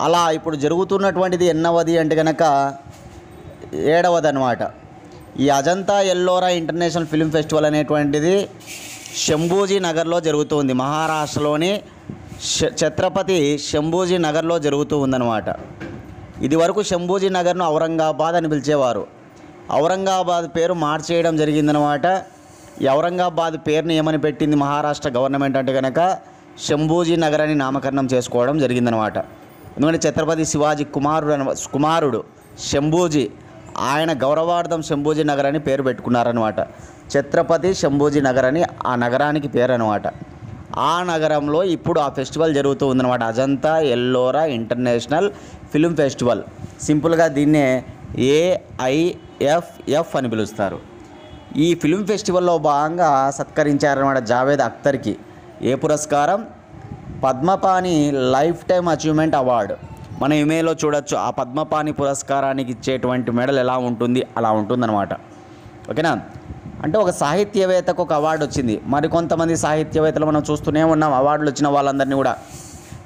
అలా ఇప్పుడు జరుగుతున్నటువంటిది ఎన్నవది అంటే కనుక 7వది అనమాట. ఈ Ajanta Ellora international film festival అనేటువంటిది శంభూజీ నగర్లో జరుగుతుంది. మహారాష్ట్రలోని ఛత్రపతి శంభూజీ నగర్లో జరుగుతూ ఉందన్నమాట. ఇది వరకు శంభూజీ నగర్ను ఔరంగాబాద్ అని పిలిచేవారు. ఔరంగాబాద్ పేరు మార్చేయడం జరిగిందనమాట. ఈ ఔరంగాబాద్ పేరుని ఏమని పెట్టింది మహారాష్ట్ర గవర్నమెంట్ అంటే కనుక శంభూజీ నగర్ అని నామకరణం చేసుకోవడం జరిగిందనమాట. ఎందుకంటే ఛత్రపతి శివాజీ కుమారుడు శంభూజీ, ఆయన గౌరవార్థం శంభూజీ నగర్ అని పేరు పెట్టుకున్నారనమాట. ఛత్రపతి శంభూజీ నగర్ అని ఆ నగరానికి పేరు అనమాట. ఆ నగరంలో ఇప్పుడు ఆ ఫెస్టివల్ జరుగుతూ ఉందన్నమాట. Ajanta Ellora international film festival. సింపుల్గా దీన్నే AIFF అని పిలుస్తారు. ఈ ఫిల్మ్ ఫెస్టివల్లో భాగంగా సత్కరించారన్నమాట జావేద్ అఖ్తర్కి. ఏ పురస్కారం? Padmapani lifetime achievement award. మన ఇమెయిల్లో చూడొచ్చు. ఆ పద్మపాణి పురస్కారానికి ఇచ్చేటువంటి మెడల్ ఎలా ఉంటుంది, అలా ఉంటుందన్నమాట. ఓకేనా? అంటే ఒక సాహిత్యవేత్తకు ఒక అవార్డు వచ్చింది. మరికొంతమంది సాహిత్యవేత్తలు మనం చూస్తూనే ఉన్నాం. అవార్డులు వచ్చిన వాళ్ళందరినీ కూడా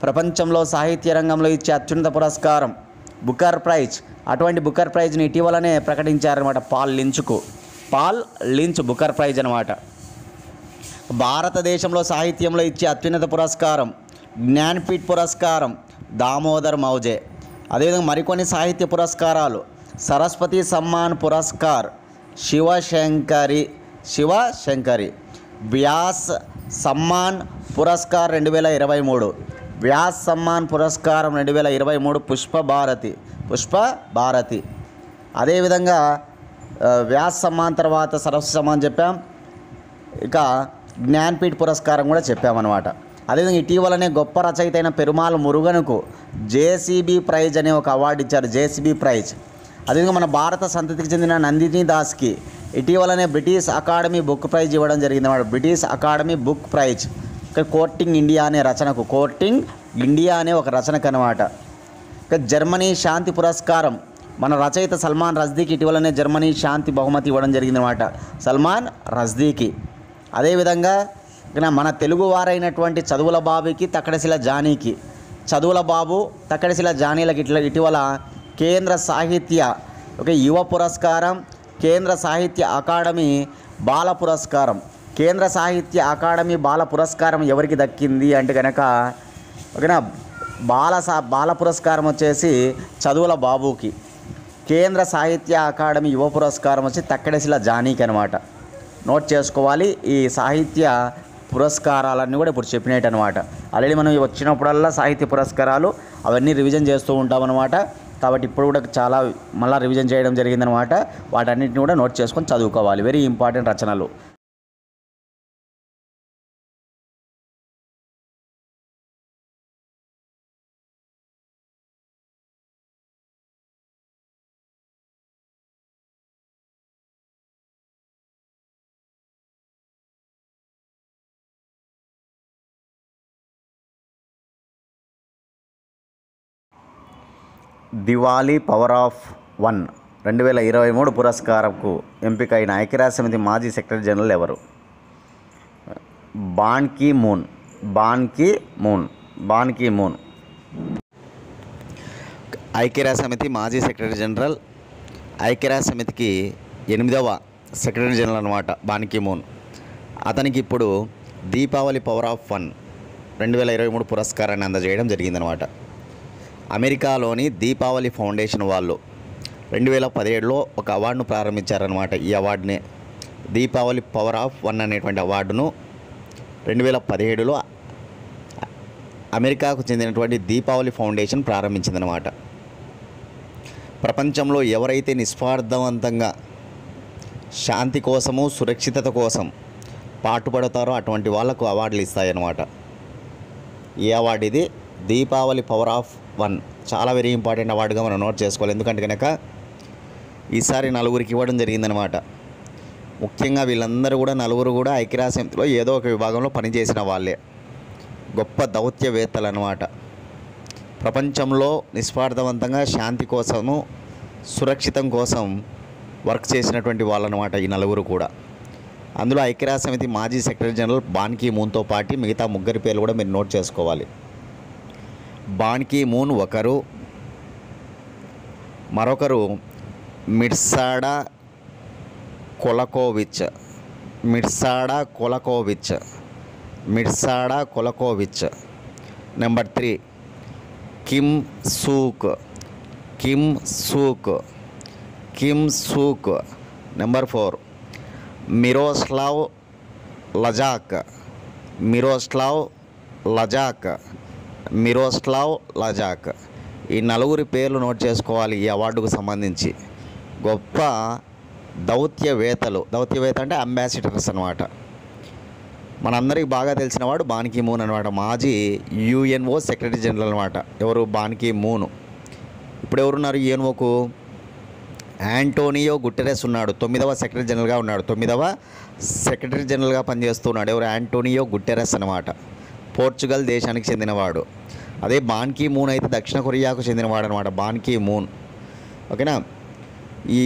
ప్రపంచంలో సాహిత్య రంగంలో ఇచ్చే అత్యున్నత పురస్కారం బుకర్ ప్రైజ్. అటువంటి బుకర్ ప్రైజ్ని ఇటీవలనే ప్రకటించారనమాట. పాల్ లించ్ బుకర్ ప్రైజ్ అనమాట. భారతదేశంలో సాహిత్యంలో ఇచ్చే అత్యున్నత పురస్కారం జ్ఞాన్పీఠ్ పురస్కారం దామోదర్ మౌజే. అదేవిధంగా మరికొన్ని సాహిత్య పురస్కారాలు సరస్వతి సమ్మాన్ పురస్కార్ శివశంకరి, వ్యాస్ సమ్మాన్ పురస్కార్ 2023, వ్యాస్ సమ్మాన్ పురస్కారం 2023 పుష్ప భారతి. అదేవిధంగా వ్యాస్ సమ్మాన్ తర్వాత సరస్వతి సమ్మాన్ చెప్పాం, ఇక జ్ఞాన్పీఠ్ పురస్కారం కూడా చెప్పామన్నమాట. అదేవిధంగా ఇటీవలనే గొప్ప రచయిత అయిన పెరుమాళ్ మురుగన్కు జేసీబీ ప్రైజ్ అనే ఒక అవార్డు ఇచ్చారు, జేసీబీ ప్రైజ్. అదేవిధంగా మన భారత సంతతికి చెందిన నందిని దాస్కి ఇటీవలనే బ్రిటిష్ అకాడమీ బుక్ ప్రైజ్ ఇవ్వడం జరిగిందన్నమాట. British academy book prize. ఇక్కడ కోర్టింగ్ ఇండియా అనే రచనకు, కోర్టింగ్ ఇండియా అనే ఒక రచనకు అనమాట. ఇక జర్మనీ శాంతి పురస్కారం మన రచయిత సల్మాన్ రష్దీకి ఇటీవలనే జర్మనీ శాంతి బహుమతి ఇవ్వడం జరిగిందనమాట, సల్మాన్ రష్దీకి. అదేవిధంగా ఇక మన తెలుగు వారైనటువంటి చదువుల బాబుకి తక్కడశిల జానీకి, చదువుల బాబు తక్కడశిల జానీలకి ఇటీవల కేంద్ర సాహిత్య యువ పురస్కారం, కేంద్ర సాహిత్య అకాడమీ బాల పురస్కారం. కేంద్ర సాహిత్య అకాడమీ బాల పురస్కారం ఎవరికి దక్కింది అంటే కనుక ఓకేనా, బాల పురస్కారం వచ్చేసి చదువుల బాబుకి. కేంద్ర సాహిత్య అకాడమీ యువ పురస్కారం వచ్చి తక్కడశిల జానీకి అనమాట. నోట్ చేసుకోవాలి. ఈ సాహిత్య పురస్కారాలన్నీ కూడా ఇప్పుడు చెప్పినట్టు అనమాట. ఆల్రెడీ మనం వచ్చినప్పుడల్లా సాహిత్య పురస్కారాలు అవన్నీ రివిజన్ చేస్తూ ఉంటామన్నమాట. కాబట్టి ఇప్పుడు కూడా చాలా మళ్ళీ రివిజన్ చేయడం జరిగిందనమాట. వాటన్నిటిని కూడా నోట్ చేసుకొని చదువుకోవాలి. వెరీ ఇంపార్టెంట్ రచనలు. దివాలి పవర్ ఆఫ్ 1 2023 పురస్కారంకు ఎంపికైన ఐక్యరాజ్యసమితి మాజీ సెక్రటరీ జనరల్ ఎవరు? Ban Ki Moon. ఐక్యరాజ్యసమితి మాజీ సెక్రటరీ జనరల్, ఐక్యరాజ్యసమితికి 8వ సెక్రటరీ జనరల్ అనమాట బాన్ కీ మూన్. అతనికి ఇప్పుడు దీపావళి పవర్ ఆఫ్ 1 2023 పురస్కారాన్ని అందజేయడం జరిగిందనమాట. అమెరికాలోని దీపావళి ఫౌండేషన్ వాళ్ళు 2017లో ఒక అవార్డును ప్రారంభించారనమాట. ఈ అవార్డునే దీపావళి పవర్ ఆఫ్ 1 అనేటువంటి అవార్డును 2017లో అమెరికాకు చెందినటువంటి దీపావళి ఫౌండేషన్ ప్రారంభించిందనమాట. ప్రపంచంలో ఎవరైతే నిస్వార్థవంతంగా శాంతి కోసము, సురక్షితత కోసం పాటుపడతారో అటువంటి వాళ్లకు అవార్డులు ఇస్తాయన్నమాట. ఈ అవార్డు ఇది దీపావళి పవర్ ఆఫ్ 1. చాలా వెరీ ఇంపార్టెంట్ అవార్డుగా మనం నోట్ చేసుకోవాలి. ఎందుకంటే కనుక ఈసారి 4గురికి ఇవ్వడం జరిగిందనమాట. ముఖ్యంగా వీళ్ళందరూ కూడా 4గురు కూడా ఐక్యరాజ్యసమితిలో ఏదో ఒక విభాగంలో పనిచేసిన వాళ్ళే, గొప్ప దౌత్యవేత్తలు అనమాట. ప్రపంచంలో నిస్వార్థవంతంగా శాంతి కోసము, సురక్షితం కోసం వర్క్ చేసినటువంటి వాళ్ళనమాట ఈ 4గురు కూడా. అందులో ఐక్యరాజ్యసమితి మాజీ సెక్రటరీ జనరల్ బాన్ కీ మూన్తో పాటు మిగతా 3 పేర్లు కూడా మీరు నోట్ చేసుకోవాలి. బాన్ కీ మూన్ ఒకరు, మరొకరు Mirsada Kolakovic. Number 3 Kim Sook. Number 4 Miroslav Lajcak. ఈ 4గురి పేర్లు నోట్ చేసుకోవాలి. ఈ అవార్డుకు సంబంధించి గొప్ప దౌత్యవేత్త అంటే అంబాసిడర్స్ అనమాట. మనందరికీ బాగా తెలిసిన వాడు బాన్ కీ మూన్ అనమాట, మాజీ యుఎన్ఓ సెక్రటరీ జనరల్ అనమాట. ఎవరు? Ban Ki Moon. ఇప్పుడు ఎవరున్నారు యుఎన్ఓకు? యాంటోనియో గుటెరెస్ ఉన్నాడు, 9వ సెక్రటరీ జనరల్గా ఉన్నాడు. 9వ సెక్రటరీ జనరల్గా పనిచేస్తున్నాడు. ఎవరు? యాంటోనియో గుటెరెస్ అనమాట. పోర్చుగల్ దేశానికి చెందినవాడు. అదే బాన్ కీ మూన్ అయితే దక్షిణ కొరియాకు చెందినవాడు అనమాట, బాన్ కీ మూన్. ఓకేనా. ఈ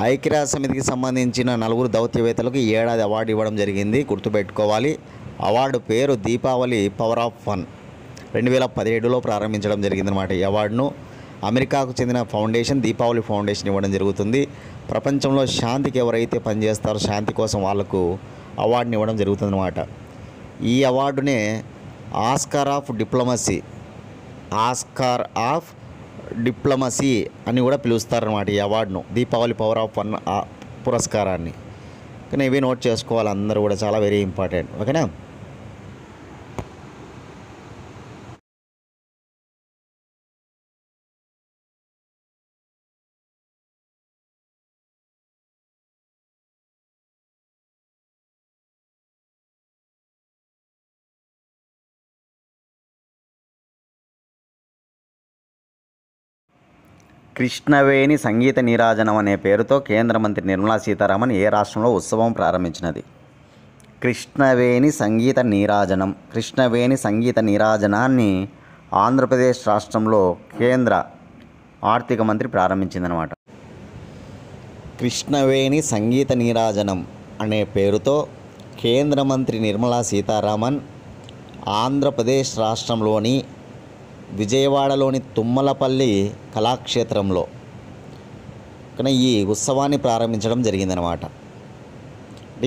ఐక్యరాజ్యసమితికి సంబంధించిన 4గురు దౌత్యవేత్తలకు ఈ ఏడాది అవార్డు ఇవ్వడం జరిగింది, గుర్తుపెట్టుకోవాలి. అవార్డు పేరు దీపావళి పవర్ ఆఫ్ 1 2017లో ప్రారంభించడం జరిగిందనమాట. ఈ అవార్డును అమెరికాకు చెందిన ఫౌండేషన్ దీపావళి ఫౌండేషన్ ఇవ్వడం జరుగుతుంది. ప్రపంచంలో శాంతికి ఎవరైతే పనిచేస్తారో శాంతి కోసం వాళ్లకు అవార్డుని ఇవ్వడం జరుగుతుందన్నమాట. ఈ అవార్డునే ఆస్కార్ ఆఫ్ డిప్లొమసీ అని కూడా పిలుస్తారన్నమాట. ఈ అవార్డును దీపావళి పవర్ ఆఫ్ 1 పురస్కారాన్ని. కానీ ఇవి నోట్ చేసుకోవాలి అందరూ కూడా, చాలా వెరీ ఇంపార్టెంట్. ఓకేనా. కృష్ణవేణి సంగీత నీరాజనం అనే పేరుతో కేంద్ర మంత్రి నిర్మలా సీతారామన్ ఏ రాష్ట్రంలో ఉత్సవం ప్రారంభించినది? కృష్ణవేణి సంగీత నీరాజనం. కృష్ణవేణి సంగీత నీరాజనాన్ని ఆంధ్రప్రదేశ్ రాష్ట్రంలో కేంద్ర ఆర్థిక మంత్రి ప్రారంభించిందనమాట. కృష్ణవేణి సంగీత నీరాజనం అనే పేరుతో కేంద్ర మంత్రి నిర్మలా సీతారామన్ ఆంధ్రప్రదేశ్ రాష్ట్రంలోని విజయవాడలోని తుమ్మలపల్లి కళాక్షేత్రంలో కానీ ఈ ఉత్సవాన్ని ప్రారంభించడం జరిగిందనమాట.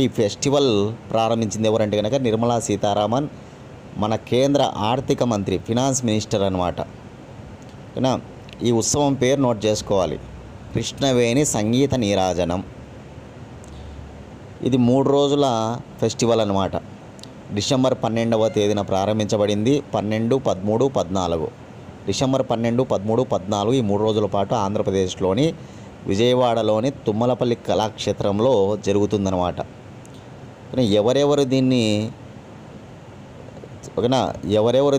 ఈ ఫెస్టివల్ ప్రారంభించింది ఎవరంటే కనుక నిర్మలా సీతారామన్, మన కేంద్ర ఆర్థిక మంత్రి, ఫినాన్స్ మినిస్టర్ అనమాట. ఓకేనా, ఈ ఉత్సవం పేరు నోట్ చేసుకోవాలి, కృష్ణవేణి సంగీత నీరాజనం. ఇది 3 రోజుల ఫెస్టివల్ అనమాట. డిసెంబర్ 12వ తేదీన ప్రారంభించబడింది. 12, 13, 14 డిసెంబర్ 12, 13, 14 ఈ 3 రోజుల పాటు ఆంధ్రప్రదేశ్లోని విజయవాడలోని తుమ్మలపల్లి కళాక్షేత్రంలో జరుగుతుందన్నమాట. ఎవరెవరు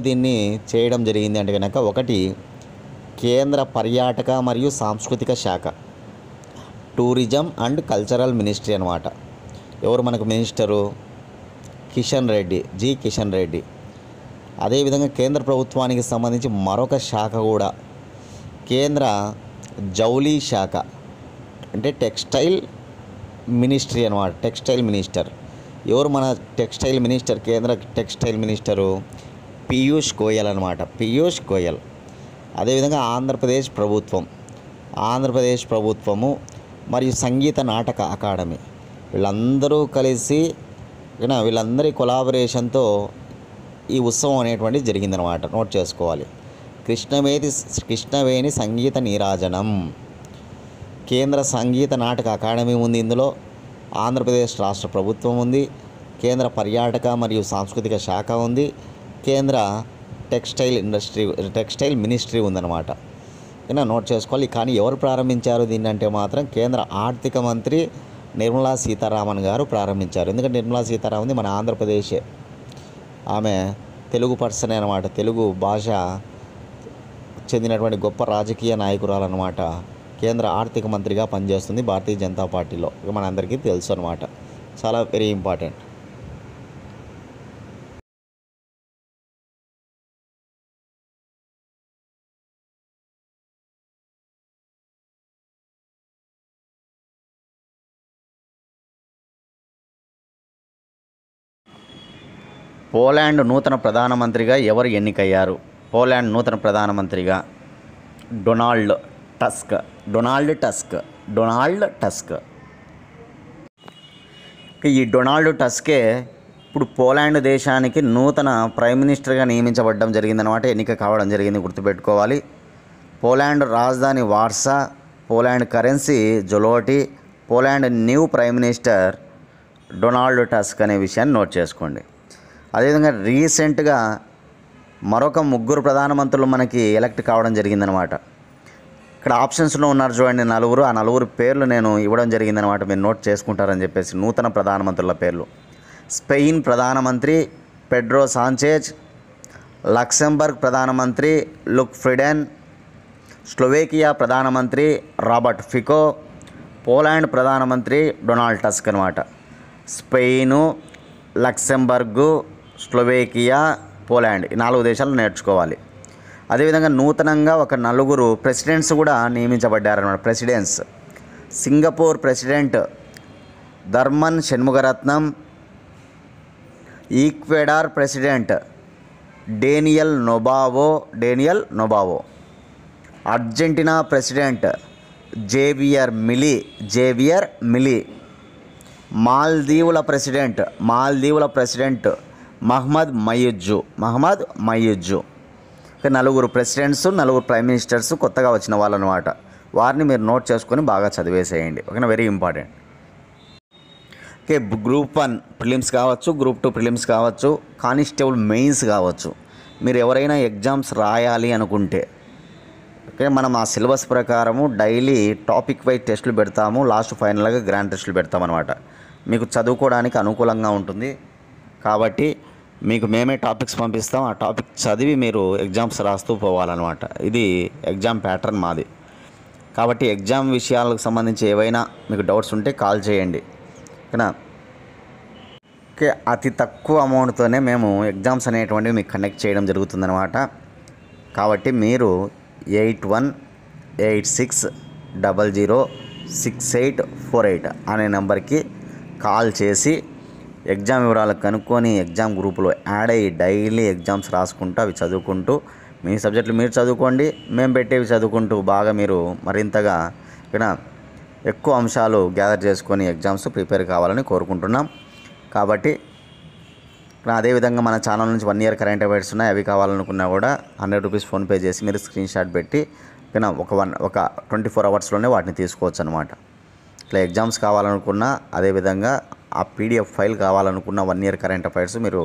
దీన్ని చేయడం జరిగింది అంటే కనుక, ఒకటి కేంద్ర పర్యాటక మరియు సాంస్కృతిక శాఖ, టూరిజం అండ్ కల్చరల్ మినిస్ట్రీ అనమాట. ఎవరు మనకు మినిస్టరు? కిషన్ రెడ్డి. అదేవిధంగా కేంద్ర ప్రభుత్వానికి సంబంధించి మరొక శాఖ కూడా కేంద్ర జౌళి శాఖ, అంటే టెక్స్టైల్ మినిస్ట్రీ అనమాట. టెక్స్టైల్ మినిస్టర్ ఎవరు? మన టెక్స్టైల్ మినిస్టర్, కేంద్ర టెక్స్టైల్ మినిస్టరు పీయూష్ గోయల్ అనమాట. పీయూష్ గోయల్. అదేవిధంగా ఆంధ్రప్రదేశ్ ప్రభుత్వము మరియు సంగీత నాటక అకాడమీ, వీళ్ళందరూ కలిసి వీళ్ళందరి కొలాబరేషన్తో ఈ ఉత్సవం అనేటువంటిది జరిగిందనమాట. నోట్ చేసుకోవాలి, కృష్ణవేణి సంగీత నీరాజనం. కేంద్ర సంగీత నాటక అకాడమీ ఉంది ఇందులో, ఆంధ్రప్రదేశ్ రాష్ట్ర ప్రభుత్వం ఉంది, కేంద్ర పర్యాటక మరియు సాంస్కృతిక శాఖ ఉంది, కేంద్ర టెక్స్టైల్ మినిస్ట్రీ ఉందన్నమాట. నోట్ చేసుకోవాలి. కానీ ఎవరు ప్రారంభించారు దీన్ని అంటే మాత్రం కేంద్ర ఆర్థిక మంత్రి నిర్మలా సీతారామన్ గారు ప్రారంభించారు. ఎందుకంటే నిర్మలా సీతారామన్ మన ఆంధ్రప్రదేశే, ఆమె తెలుగు పర్సనే అనమాట. తెలుగు భాష చెందినటువంటి గొప్ప రాజకీయ నాయకురాలన్నమాట. కేంద్ర ఆర్థిక మంత్రిగా పనిచేస్తుంది భారతీయ జనతా పార్టీలో. మన అందరికీ తెలుసు అనమాట. చాలా వెరీ ఇంపార్టెంట్. పోలాండ్ నూతన ప్రధానమంత్రిగా ఎవరు ఎన్నికయ్యారు? పోలాండ్ నూతన ప్రధానమంత్రిగా డొనాల్డ్ టస్క్. ఈ డొనాల్డ్ టస్కే ఇప్పుడు పోలాండ్ దేశానికి నూతన ప్రైమ్ మినిస్టర్గా నియమించబడడం జరిగిందనమాట. ఎన్నిక కావడం జరిగింది, గుర్తుపెట్టుకోవాలి. పోలాండ్ రాజధాని Warsaw, Poland currency zloty, Poland new prime minister Donald Tusk అనే విషయాన్ని నోట్ చేసుకోండి. అదేవిధంగా రీసెంట్గా మరొక 3 ప్రధానమంత్రులు మనకి ఎలక్ట్ కావడం జరిగిందనమాట. ఇక్కడ ఆప్షన్స్లో ఉన్నారు చూడండి 4. ఆ 4 పేర్లు నేను ఇవ్వడం జరిగిందనమాట, మీరు నోట్ చేసుకుంటారని చెప్పేసి. నూతన ప్రధానమంత్రుల పేర్లు: స్పెయిన్ ప్రధానమంత్రి పెడ్రో సాంచేజ్, లక్సెంబర్గ్ ప్రధానమంత్రి లుక్ ఫ్రిడెన్, స్లోవేకియా ప్రధానమంత్రి రాబర్ట్ ఫికో, పోలాండ్ ప్రధానమంత్రి డొనాల్డ్ టస్క్ అనమాట. స్పెయిను, లక్సెంబర్గు, స్లోవేకియా, పోలాండ్, ఈ 4 దేశాలు నేర్చుకోవాలి. అదేవిధంగా నూతనంగా ఒక 4 ప్రెసిడెంట్స్ కూడా నియమించబడ్డారన్నమాట. Presidents: Singapore president Tharman Shanmugaratnam, Ecuador president Daniel Noboa, Argentina president Javier Milei, మాల్దీవుల president Mohamed Muizzu. 4 presidents, 4 prime ministers కొత్తగా వచ్చిన వాళ్ళు అనమాట. వారిని మీరు నోట్ చేసుకొని బాగా చదివేసేయండి. ఓకేనా, very important. Okay, group 1 prelims కావచ్చు, గ్రూప్ 2 ప్రిలిమ్స్ కావచ్చు, కానిస్టేబుల్ మెయిన్స్ కావచ్చు. మీరు ఎవరైనా ఎగ్జామ్స్ రాయాలి అనుకుంటే ఓకే, మనం ఆ సిలబస్ ప్రకారము డైలీ టాపిక్ వైజ్ టెస్టులు పెడతాము, లాస్ట్ ఫైనల్గా గ్రాండ్ టెస్టులు పెడతామన్నమాట. మీకు చదువుకోవడానికి అనుకూలంగా ఉంటుంది కాబట్టి మీకు మేమే టాపిక్స్ పంపిస్తాం. ఆ టాపిక్ చదివి మీరు ఎగ్జామ్స్ రాస్తూ పోవాలన్నమాట. ఇది ఎగ్జామ్ ప్యాటర్న్ మాది. కాబట్టి ఎగ్జామ్ విషయాలకు సంబంధించి ఏవైనా మీకు డౌట్స్ ఉంటే కాల్ చేయండి. ఓకేనా? ఓకే, అతి తక్కువ అమౌంట్తోనే మేము ఎగ్జామ్స్ అనేటువంటివి మీకు కనెక్ట్ చేయడం జరుగుతుందన్నమాట. కాబట్టి మీరు 8186006848 అనే నెంబర్కి కాల్ చేసి ఎగ్జామ్ వివరాలు కనుక్కొని ఎగ్జామ్ గ్రూపులో యాడ్ అయ్యి డైలీ ఎగ్జామ్స్ రాసుకుంటూ అవి చదువుకుంటూ మీ సబ్జెక్టులు మీరు చదువుకోండి, మేము పెట్టేవి చదువుకుంటూ బాగా మీరు మరింతగా ఎక్కువ అంశాలు గ్యాదర్ చేసుకొని ఎగ్జామ్స్ ప్రిపేర్ కావాలని కోరుకుంటున్నాం. కాబట్టి అదేవిధంగా మన ఛానల్ నుంచి 1 year కరెంట్ అఫైర్స్ ఉన్నాయి. అవి కావాలనుకున్నా కూడా 100 రూపీస్ ఫోన్పే చేసి మీరు స్క్రీన్ షాట్ పెట్టి ఒక 24 hours వాటిని తీసుకోవచ్చు అనమాట. ఇట్లా ఎగ్జామ్స్ కావాలనుకున్నా, అదేవిధంగా ఆ పీడిఎఫ్ ఫైల్ కావాలనుకున్న 1 year కరెంట్ అఫైర్స్ మీరు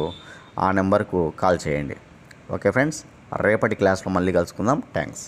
ఆ నెంబర్కు కాల్ చేయండి. ఓకే ఫ్రెండ్స్, రేపటి క్లాస్లో మళ్ళీ కలుసుకుందాం. థ్యాంక్స్.